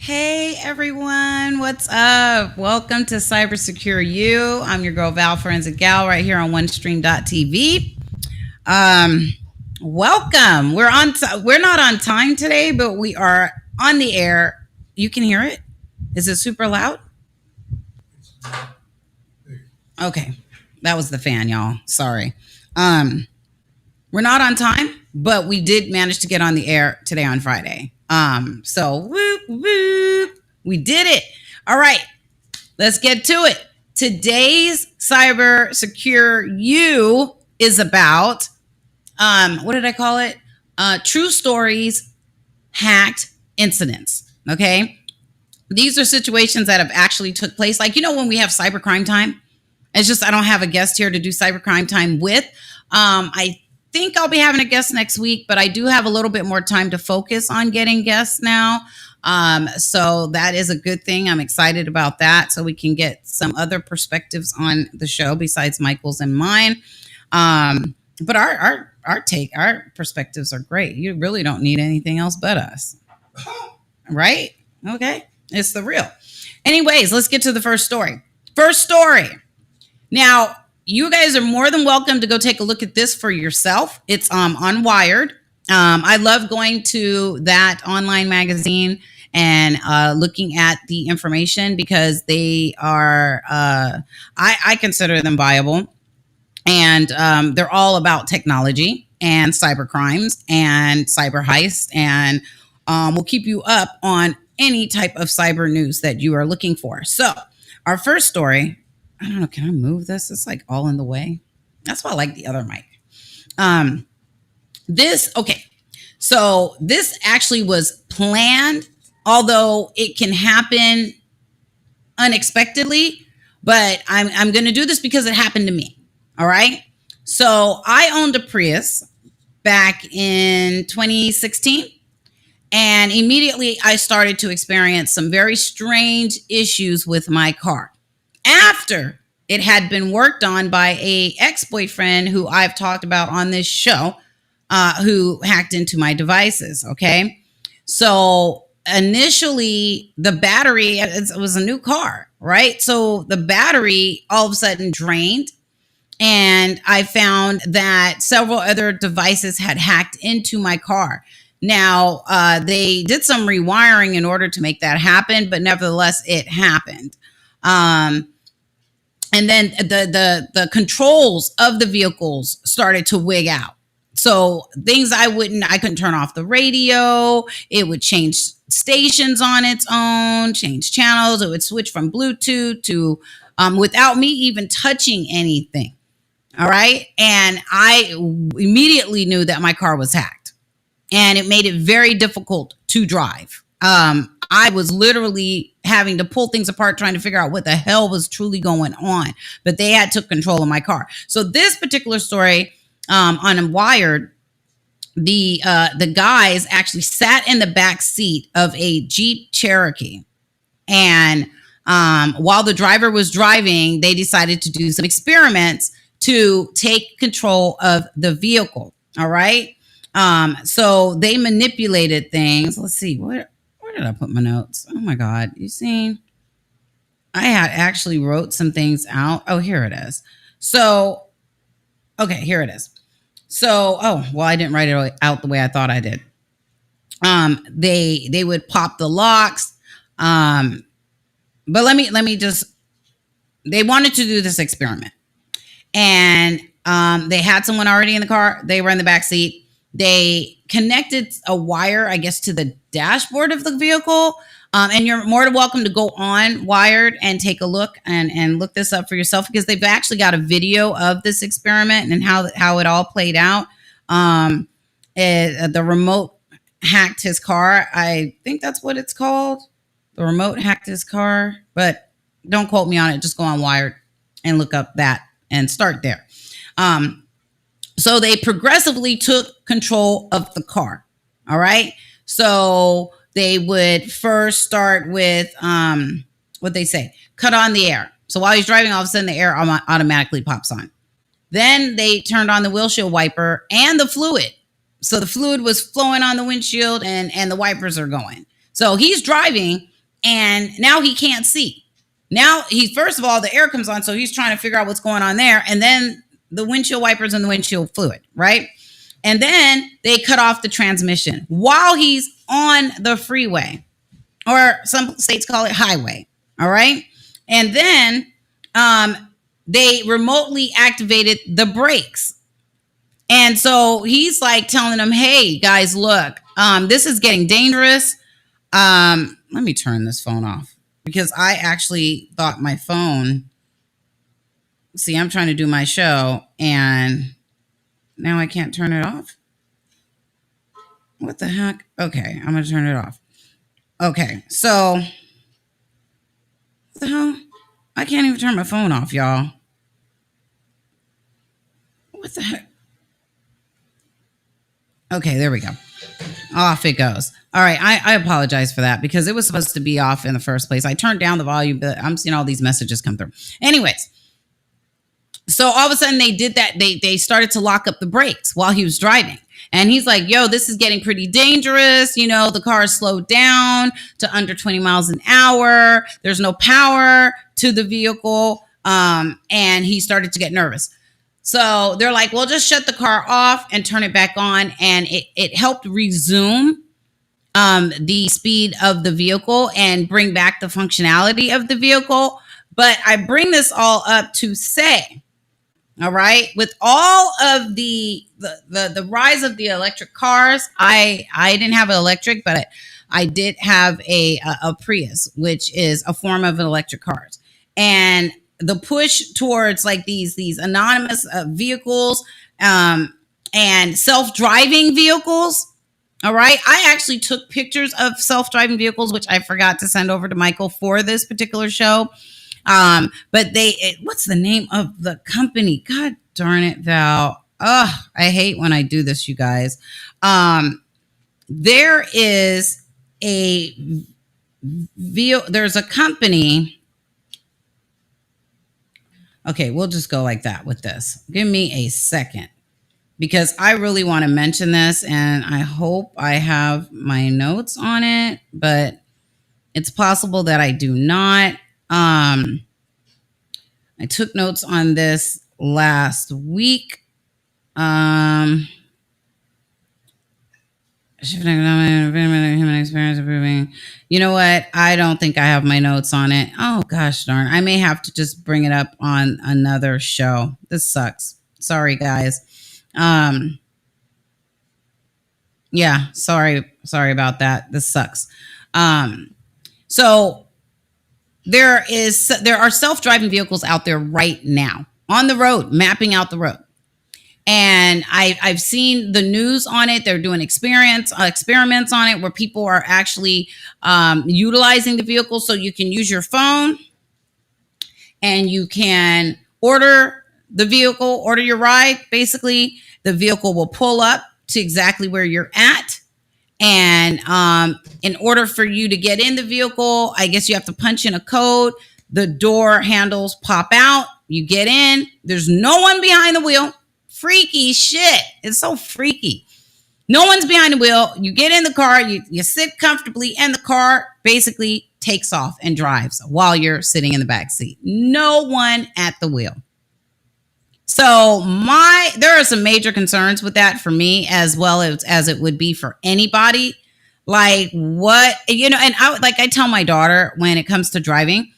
Hey everyone, what's up? Welcome to CyberSecureyou. I'm your girl Val Forensic Gal right here on OneStream.tv. Um, Welcome. We're not on time today, but we are on the air. You can hear it. Is it super loud? Okay, that was the fan, y'all. Sorry. Um, we're not on time, but we did manage to get on the air today on Friday. So whoop whoop, we did it. All right, let's get to it. Today's Cyber Secure You is about what did I call it? True stories, hacked incidents. Okay, these are situations that have actually took place. Like when we have cybercrime time, it's just I don't have a guest here to do cybercrime time with. I think I'll be having a guest next week, but I do have a little bit more time to focus on getting guests now. So that is a good thing. I'm excited about that. So we can get some other perspectives on the show besides Michael's and mine. But our perspectives are great. You really don't need anything else but us. Right? Okay. It's the real. Anyways, let's get to the first story. First story. Now, you guys are more than welcome to go take a look at this for yourself. It's on Wired. I love going to that online magazine and looking at the information because they are, I consider them viable. And they're all about technology and cyber crimes and cyber heists, and will keep you up on any type of cyber news that you are looking for. So our first story, I don't know, can I move this? It's like all in the way. That's why I like the other mic. Okay. So this actually was planned, although it can happen unexpectedly, but I'm going to do this because it happened to me. All right. So I owned a Prius back in 2016. And immediately I started to experience some very strange issues with my car after it had been worked on by a ex-boyfriend who I've talked about on this show, who hacked into my devices. Okay. So initially the battery, it was a new car, right? So the battery all of a sudden drained. And I found that several other devices had hacked into my car. Now, they did some rewiring in order to make that happen, but nevertheless, it happened. And then the controls of the vehicles started to wig out. So things I couldn't turn off the radio. It would change stations on its own, change channels. It would switch from Bluetooth to without me even touching anything. All right. And I immediately knew that my car was hacked, and it made it very difficult to drive. I was literally having to pull things apart, trying to figure out what the hell was truly going on. But they had took control of my car. So this particular story on Wired, the guys actually sat in the back seat of a Jeep Cherokee, and while the driver was driving, they decided to do some experiments to take control of the vehicle. All right. So they manipulated things. Let's see, where did I put my notes? Oh my God. You see, I had actually wrote some things out. Oh, here it is. So, okay, here it is. So, I didn't write it out the way I thought I did. They would pop the locks. But let me just, they wanted to do this experiment. And they had someone already in the car. They were in the back seat. They connected a wire, I guess, to the dashboard of the vehicle. And you're more than welcome to go on Wired and take a look and look this up for yourself, because they've actually got a video of this experiment and how it all played out. The remote hacked his car. I think that's what it's called. The remote hacked his car, but don't quote me on it. Just go on Wired and look up that and start there. So they progressively took control of the car. All right. So they would first start with what they say, cut on the air. So while he's driving, all of a sudden the air automatically pops on. Then they turned on the windshield wiper and the fluid. So the fluid was flowing on the windshield and the wipers are going. So he's driving and now he can't see. Now he, first of all, the air comes on, so he's trying to figure out what's going on there, and then the windshield wipers and the windshield fluid, right? And then they cut off the transmission while he's on the freeway, or some states call it highway. All right. And then they remotely activated the brakes. And so he's like telling them, hey, guys, look, this is getting dangerous. Let me turn this phone off because I actually thought my phone. See, I'm trying to do my show and now I can't turn it off. What the heck? Okay, I'm going to turn it off. Okay, so what the hell? I can't even turn my phone off, y'all. What the heck? Okay, there we go. Off it goes. All right, I apologize for that because it was supposed to be off in the first place. I turned down the volume, but I'm seeing all these messages come through. Anyways, so all of a sudden they did that. They started to lock up the brakes while he was driving. And he's like, yo, this is getting pretty dangerous. You know, the car is slowed down to under 20 miles an hour. There's no power to the vehicle. And he started to get nervous. So they're like, well, just shut the car off and turn it back on. And it helped resume the speed of the vehicle and bring back the functionality of the vehicle. But I bring this all up to say, all right, with all of the rise of the electric cars, I didn't have an electric, but I did have a Prius, which is a form of electric cars. And the push towards like these anonymous vehicles and self-driving vehicles. All right. I actually took pictures of self-driving vehicles, which I forgot to send over to Michael for this particular show. But what's the name of the company? God darn it, Val. Oh, I hate when I do this, you guys. There is there's a company. Okay, we'll just go like that with this. Give me a second because I really want to mention this and I hope I have my notes on it, but it's possible that I do not. I took notes on this last week. Human experience improving. You know what? I don't think I have my notes on it. Oh, gosh darn. I may have to just bring it up on another show. This sucks. Sorry, guys. Yeah, sorry about that. This sucks. So there are self-driving vehicles out there right now on the road, mapping out the road. And I've seen the news on it. They're doing experiments on it where people are actually utilizing the vehicle. So you can use your phone and you can order the vehicle, order your ride. Basically, the vehicle will pull up to exactly where you're at. And in order for you to get in the vehicle, I guess you have to punch in a code. The door handles pop out. You get in. There's no one behind the wheel. Freaky shit. It's so freaky. No one's behind the wheel. You get in the car. You sit comfortably, and the car basically takes off and drives while you're sitting in the back seat. No one at the wheel. So there are some major concerns with that for me, as well as it would be for anybody. Like what, and I tell my daughter when it comes to driving,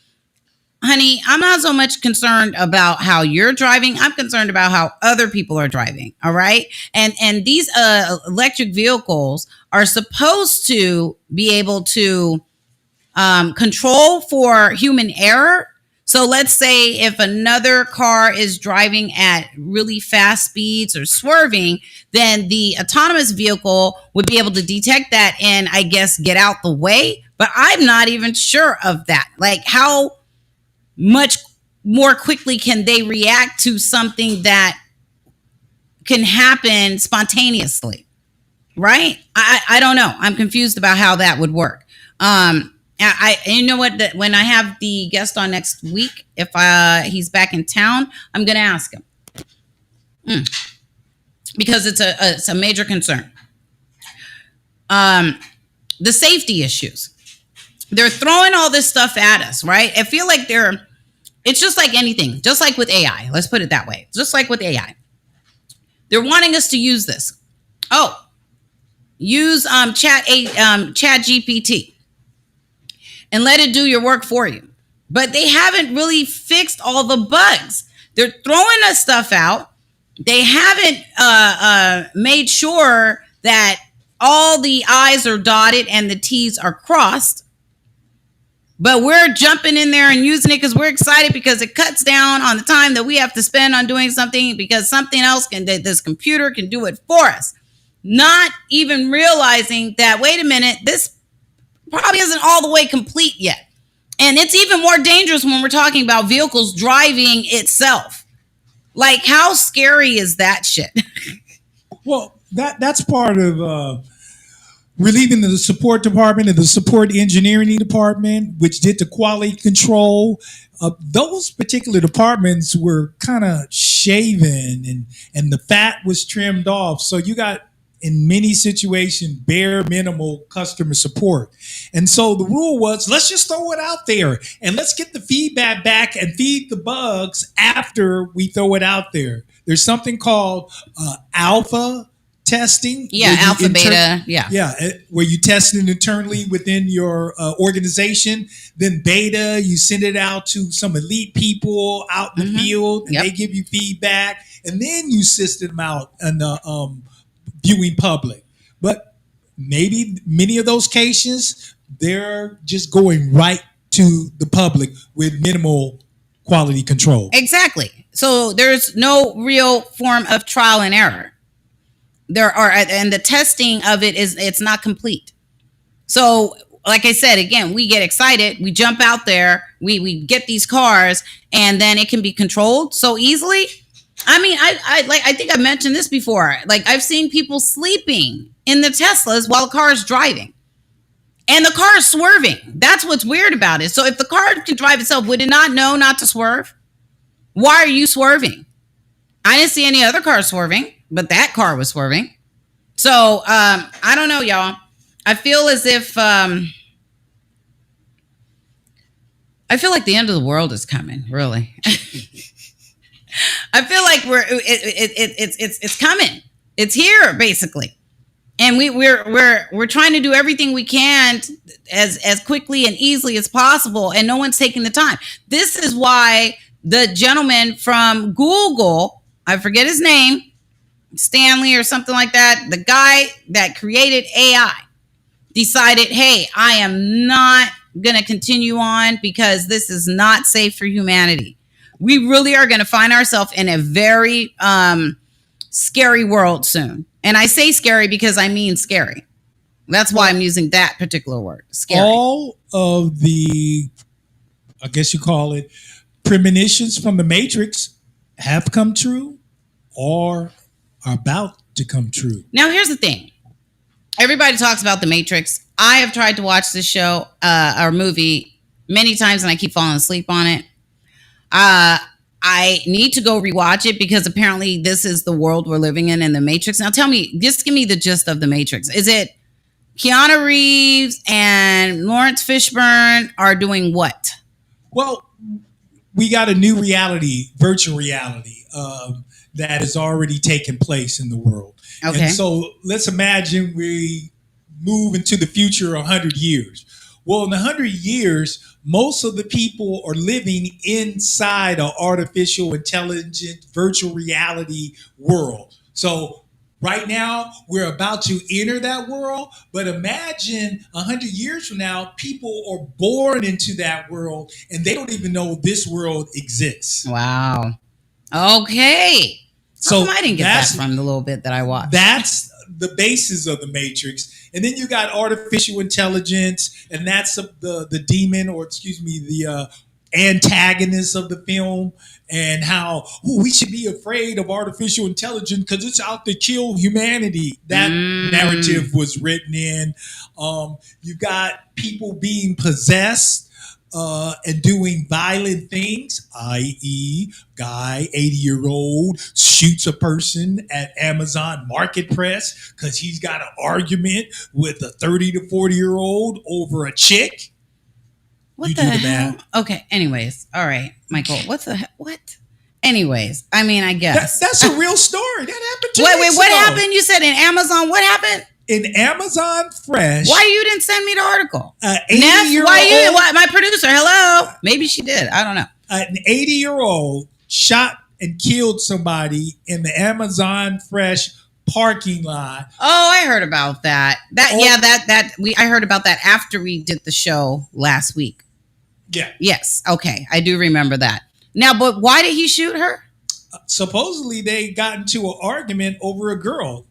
honey, I'm not so much concerned about how you're driving. I'm concerned about how other people are driving. All right. And these electric vehicles are supposed to be able to control for human error. So let's say if another car is driving at really fast speeds or swerving, then the autonomous vehicle would be able to detect that and I guess get out the way. But I'm not even sure of that. Like how much more quickly can they react to something that can happen spontaneously, right? I don't know. I'm confused about how that would work. You know what? When I have the guest on next week, if he's back in town, I'm going to ask him because it's a major concern. The safety issues. They're throwing all this stuff at us, right? I feel like it's just like anything, just like with AI. Let's put it that way. Just like with AI. They're wanting us to use this. Oh, use chat GPT and let it do your work for you. But they haven't really fixed all the bugs. They're throwing us stuff out. They haven't made sure that all the I's are dotted and the T's are crossed. But we're jumping in there and using it because we're excited because it cuts down on the time that we have to spend on doing something because something else this computer can do it for us. Not even realizing that, wait a minute, this probably isn't all the way complete yet. And it's even more dangerous when we're talking about vehicles driving itself. Like, how scary is that shit? Well, that's part of relieving the support department and the support engineering department, which did the quality control. Those particular departments were kind of shaven and the fat was trimmed off. So you got, in many situations, bare minimal customer support. And so the rule was, let's just throw it out there and let's get the feedback back and feed the bugs after we throw it out there. There's something called alpha testing. Yeah, alpha, beta. Yeah, where you test it internally within your organization. Then beta, you send it out to some elite people out in the field, and they give you feedback. And then you system out in the viewing public. But maybe many of those cases, they're just going right to the public with minimal quality control. Exactly. So there's no real form of trial and error. And the testing of it's not complete. So, like I said, again, we get excited, we jump out there, we get these cars, and then it can be controlled so easily. I mean, I think I mentioned this before. Like, I've seen people sleeping in the Teslas while the car is driving. And the car is swerving. That's what's weird about it. So if the car can drive itself, would it not know not to swerve? Why are you swerving? I didn't see any other car swerving, but that car was swerving. So I don't know, y'all. I feel as if I feel like the end of the world is coming. Really, I feel like it's coming. It's here, basically, and we're trying to do everything we can as quickly and easily as possible, and no one's taking the time. This is why the gentleman from Google, I forget his name, Stanley or something like that, the guy that created AI, decided, hey, I am not going to continue on because this is not safe for humanity. We really are going to find ourselves in a very scary world soon. And I say scary because I mean scary. That's why I'm using that particular word, scary. All of the, I guess you call it, premonitions from the Matrix have come true or are about to come true. Now, here's the thing. Everybody talks about the Matrix. I have tried to watch this show or movie many times and I keep falling asleep on it. I need to go rewatch it because apparently this is the world we're living in the Matrix. Now tell me, just give me the gist of the Matrix. Is it Keanu Reeves and Lawrence Fishburne are doing what? Well, we got a new reality, virtual reality, that has already taken place in the world. Okay. And so let's imagine we move into the future 100 years. Well, in 100 years, most of the people are living inside an artificial intelligent virtual reality world. So right now, we're about to enter that world. But imagine 100 years from now, people are born into that world and they don't even know this world exists. Wow. Okay. So I didn't get that from the little bit that I watched. That's the basis of the Matrix. And then you got artificial intelligence, and that's the demon, or excuse me, the antagonist of the film, and how we should be afraid of artificial intelligence because it's out to kill humanity. That narrative was written in. You got people being possessed and doing violent things, i.e., guy, 80-year-old, shoots a person at Amazon Marketplace because he's got an argument with a 30 to 40-year-old over a chick. What You the do the hell? math. Okay. Anyways, all right, Michael. What? Anyways, I mean, I guess That's a real story. That happened 2 Wait, weeks what ago. happened? You said in Amazon. What happened? In Amazon Fresh. Why you didn't send me the article? 80-year-old. Why my producer? Hello. Maybe she did. I don't know. An 80-year-old shot and killed somebody in the Amazon Fresh parking lot. Oh, I heard about that. I heard about that after we did the show last week. Yeah. Yes. Okay. I do remember that. Now, but why did he shoot her? Supposedly they got into an argument over a girl.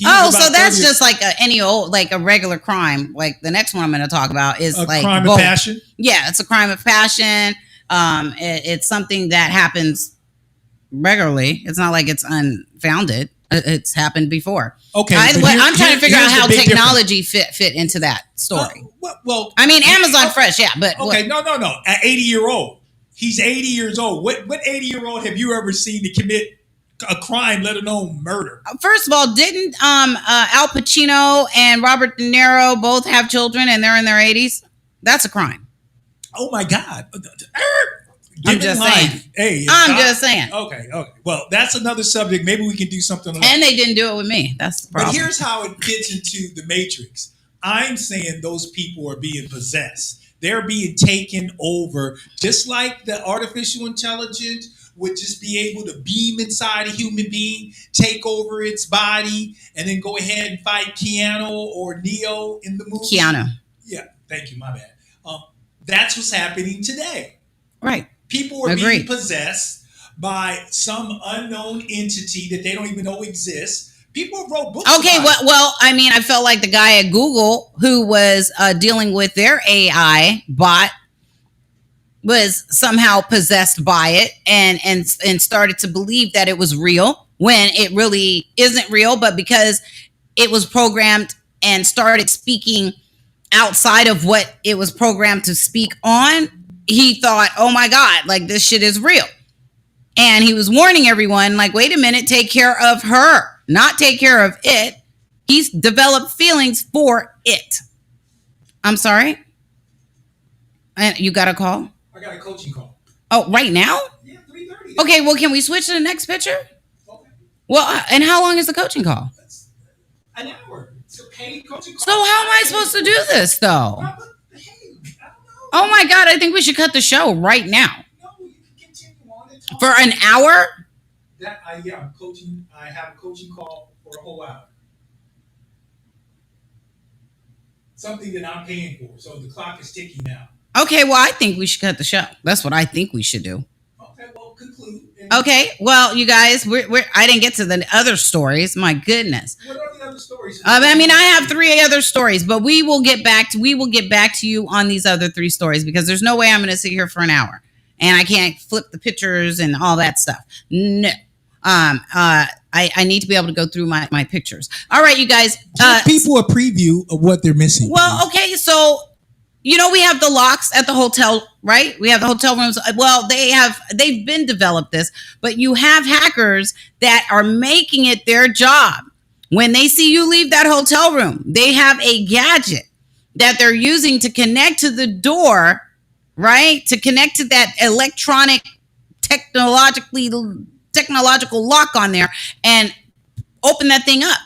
Oh, so that's just like a regular crime. Like the next one I'm going to talk about is a like crime of passion. Yeah, it's a crime of passion. It's something that happens regularly. It's not like it's unfounded. It's happened before. Okay, I'm trying to figure out how technology fit into that story. Well, I mean, Amazon Fresh, yeah, but okay, no. At 80-year-old, he's 80 years old. What 80-year-old have you ever seen to commit a crime, let alone murder? First of all, didn't Al Pacino and Robert De Niro both have children and they're in their 80s? That's a crime. Oh my God. I'm just saying. Hey, I'm just saying. Okay. Well, that's another subject. Maybe we can do something on that. And they didn't do it with me. That's the problem. But here's how it fits into the matrix. I'm saying those people are being possessed. They're being taken over, just like the artificial intelligence would just be able to beam inside a human being, take over its body, and then go ahead and fight Keanu or Neo in the movie. Keanu. Yeah, thank you, my bad. That's what's happening today. Right. People are being possessed by some unknown entity that they don't even know exists. People wrote books. Okay, well, I mean, I felt like the guy at Google who was dealing with their AI bot was somehow possessed by it and started to believe that it was real when it really isn't real, but because it was programmed and started speaking outside of what it was programmed to speak on, he thought, oh my God, like this shit is real. And he was warning everyone, like, wait a minute, take care of her, not take care of it. He's developed feelings for it. I'm sorry? And you got a call? I got a coaching call. Oh, right now? Yeah, 3:30. Okay, well, can we switch to the next picture? Okay. Well, and how long is the coaching call? That's an hour. It's a paid coaching call. So how am I supposed to do this, though? Well, but, hey, I don't know. Oh my God, I think we should cut the show right now. No, you can continue on and talk. For an hour? I'm coaching. I have a coaching call for a whole hour. Something that I'm paying for. So the clock is ticking now. Okay, well, I think we should cut the show. That's what I think we should do. Okay, well, conclude. Okay, well, you guys, I didn't get to the other stories. My goodness. What are the other stories? I mean, I have 3 other stories, but we will get back to you on these other 3 stories because there's no way I'm going to sit here for an hour and I can't flip the pictures and all that stuff. No. I need to be able to go through my pictures. All right, you guys. Give people a preview of what they're missing. Well, okay, so we have the locks at the hotel, right? We have the hotel rooms. Well, they've been developed this, but you have hackers that are making it their job. When they see you leave that hotel room, they have a gadget that they're using to connect to the door, right? To connect to that electronic technological lock on there and open that thing up.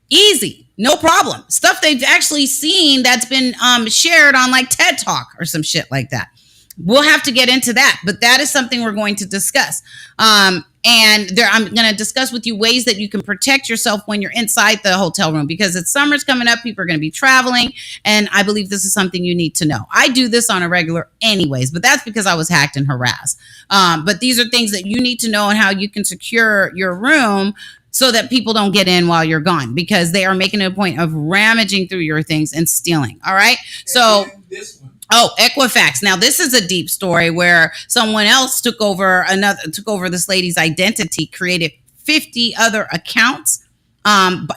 Easy. No problem. Stuff they've actually seen that's been shared on like TED Talk or some shit like that. We'll have to get into that, but that is something we're going to discuss. I'm going to discuss with you ways that you can protect yourself when you're inside the hotel room because it's summer's coming up. People are going to be traveling, and I believe this is something you need to know. I do this on a regular anyways, but that's because I was hacked and harassed. But these are things that you need to know and how you can secure your room so that people don't get in while you're gone because they are making a point of ramaging through your things and stealing. All right. So this one. Oh, Equifax. Now this is a deep story where someone else took over this lady's identity, created 50 other accounts, and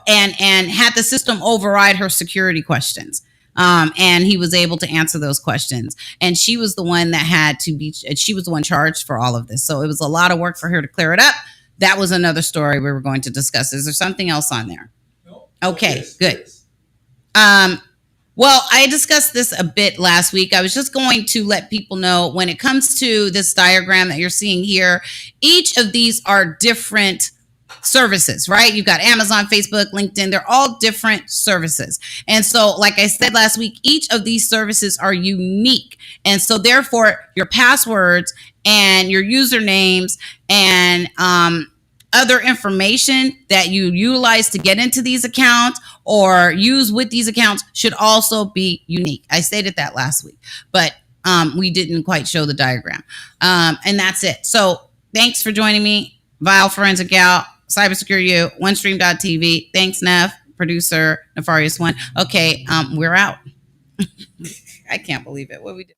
had the system override her security questions. And he was able to answer those questions. And she was the one she was the one charged for all of this. So it was a lot of work for her to clear it up. That was another story we were going to discuss. Is there something else on there? No. Okay, good. Well, I discussed this a bit last week. I was just going to let people know when it comes to this diagram that you're seeing here, each of these are different services, right? You've got Amazon, Facebook, LinkedIn, they're all different services. And so, like I said last week, each of these services are unique. And so, therefore, your passwords and your usernames and other information that you utilize to get into these accounts or use with these accounts should also be unique. I stated that last week, but we didn't quite show the diagram. And that's it. So thanks for joining me. Val Forensic Gal, CyberSecureyou, OneStream.tv. Thanks, Nev, producer, Nefarious One. Okay, we're out. I can't believe it. What we did.